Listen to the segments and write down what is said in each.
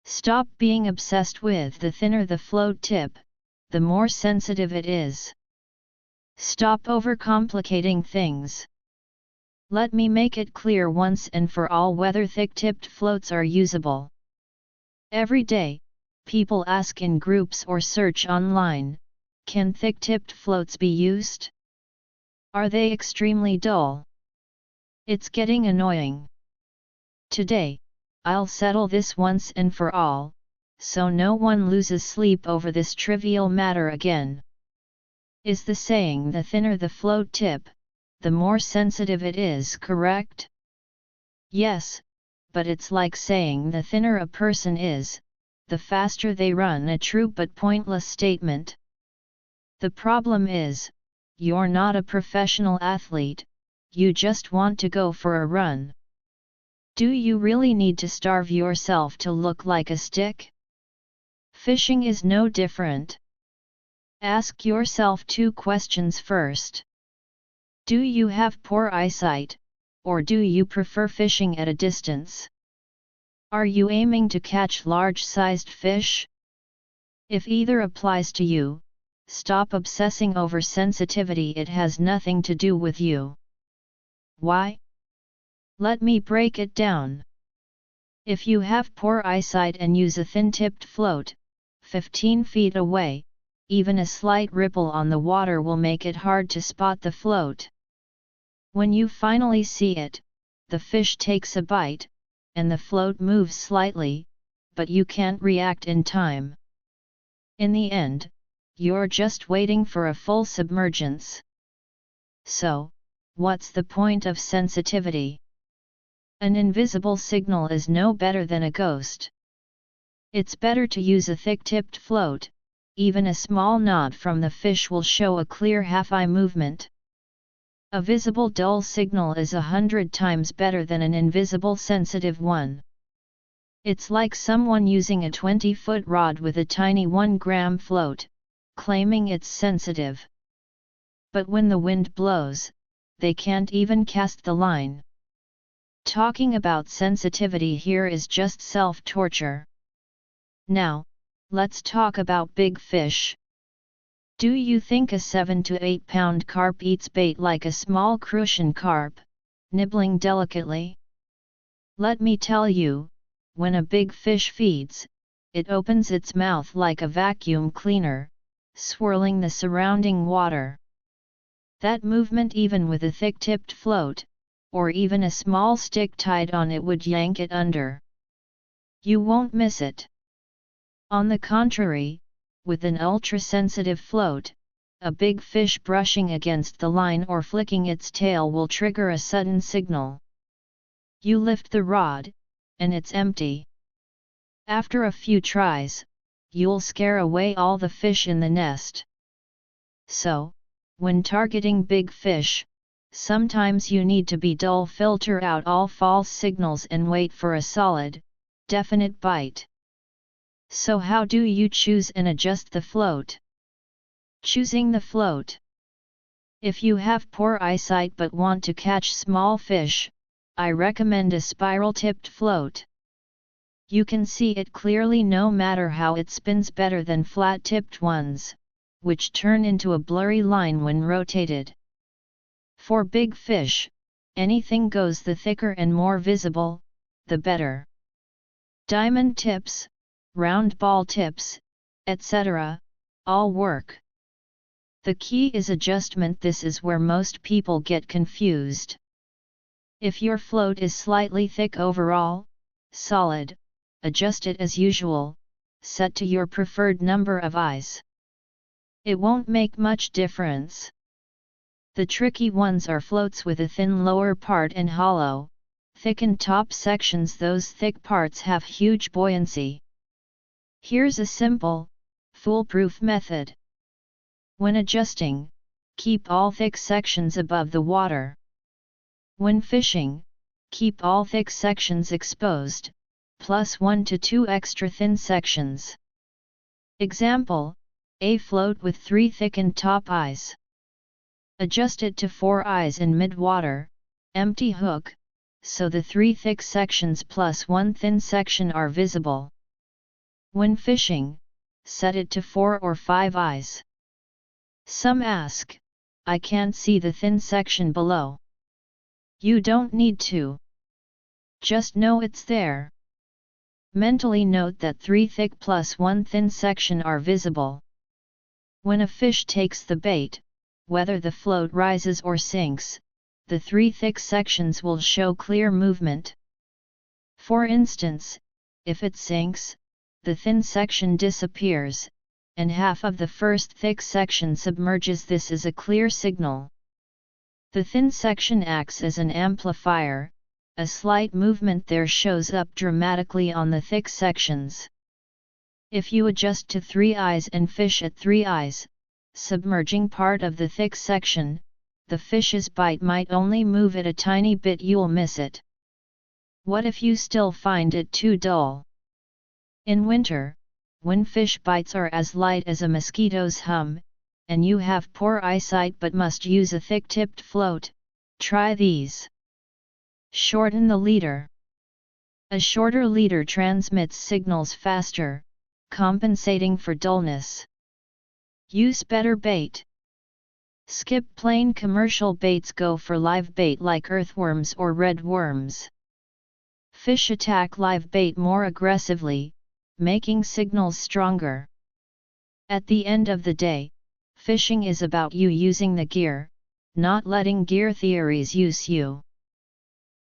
Stop being obsessed with the thinner the float tip, the more sensitive it is. Stop overcomplicating things. Let me make it clear once and for all whether thick-tipped floats are usable. Every day, people ask in groups or search online, can thick-tipped floats be used? Are they extremely dull? It's getting annoying. Today, I'll settle this once and for all, so no one loses sleep over this trivial matter again. Is the saying the thinner the float tip, the more sensitive it is correct? Yes, but it's like saying the thinner a person is, the faster they run, a true but pointless statement. The problem is, you're not a professional athlete, you just want to go for a run. Do you really need to starve yourself to look like a stick? Fishing is no different. Ask yourself 2 questions first. Do you have poor eyesight, or do you prefer fishing at a distance? Are you aiming to catch large-sized fish? If either applies to you, stop obsessing over sensitivity. It has nothing to do with you. Why? Let me break it down. If you have poor eyesight and use a thin-tipped float, 15 feet away, even a slight ripple on the water will make it hard to spot the float. When you finally see it, the fish takes a bite, and the float moves slightly, but you can't react in time. In the end, you're just waiting for a full submergence. So, what's the point of sensitivity? An invisible signal is no better than a ghost. It's better to use a thick-tipped float. Even a small nod from the fish will show a clear half-eye movement. A visible dull signal is 100 times better than an invisible sensitive one. It's like someone using a 20-foot rod with a tiny 1-gram float, claiming it's sensitive. But when the wind blows, they can't even cast the line. Talking about sensitivity here is just self-torture. Now, let's talk about big fish. Do you think a 7 to 8 pound carp eats bait like a small crucian carp, nibbling delicately? Let me tell you, when a big fish feeds, it opens its mouth like a vacuum cleaner, swirling the surrounding water. That movement, even with a thick-tipped float, or even a small stick tied on it, would yank it under. You won't miss it. On the contrary, with an ultra-sensitive float, a big fish brushing against the line or flicking its tail will trigger a sudden signal. You lift the rod, and it's empty. After a few tries, you'll scare away all the fish in the nest. So, when targeting big fish, sometimes you need to be dull, filter out all false signals and wait for a solid, definite bite. So how do you choose and adjust the float? Choosing the float. If you have poor eyesight but want to catch small fish, I recommend a spiral-tipped float. You can see it clearly no matter how it spins, better than flat-tipped ones, which turn into a blurry line when rotated. For big fish, anything goes. The thicker and more visible, the better. Diamond tips, round ball tips, etc., all work. The key is adjustment. This is where most people get confused. If your float is slightly thick overall, solid, adjust it as usual, set to your preferred number of eyes. It won't make much difference. The tricky ones are floats with a thin lower part and hollow, thickened top sections. Those thick parts have huge buoyancy. Here's a simple, foolproof method. When adjusting, keep all thick sections above the water. When fishing, keep all thick sections exposed, plus 1 to 2 extra thin sections. Example, a float with 3 thickened top eyes. Adjust it to 4 eyes in mid-water, empty hook, so the 3 thick sections plus 1 thin section are visible. When fishing, set it to 4 or 5 eyes. Some ask, I can't see the thin section below. You don't need to. Just know it's there. Mentally note that 3 thick plus 1 thin section are visible. When a fish takes the bait, whether the float rises or sinks, the 3 thick sections will show clear movement. For instance, if it sinks, the thin section disappears, and half of the first thick section submerges. This is a clear signal. The thin section acts as an amplifier. A slight movement there shows up dramatically on the thick sections. If you adjust to 3 eyes and fish at 3 eyes, submerging part of the thick section, the fish's bite might only move it a tiny bit. You'll miss it. What if you still find it too dull? In winter, when fish bites are as light as a mosquito's hum, and you have poor eyesight but must use a thick-tipped float, try these. Shorten the leader. A shorter leader transmits signals faster, compensating for dullness. Use better bait. Skip plain commercial baits. Go for live bait like earthworms or red worms. Fish attack live bait more aggressively, making signals stronger. At the end of the day, fishing is about you using the gear, not letting gear theories use you.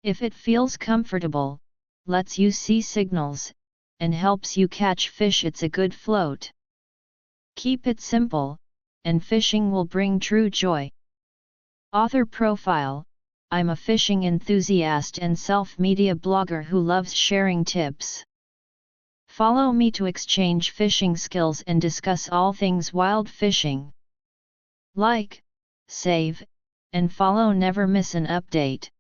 If it feels comfortable, lets you see signals, and helps you catch fish, it's a good float. Keep it simple, and fishing will bring true joy. Author profile: I'm a fishing enthusiast and self-media blogger who loves sharing tips. Follow me to exchange fishing skills and discuss all things wild fishing. Like, save, and follow. Never miss an update.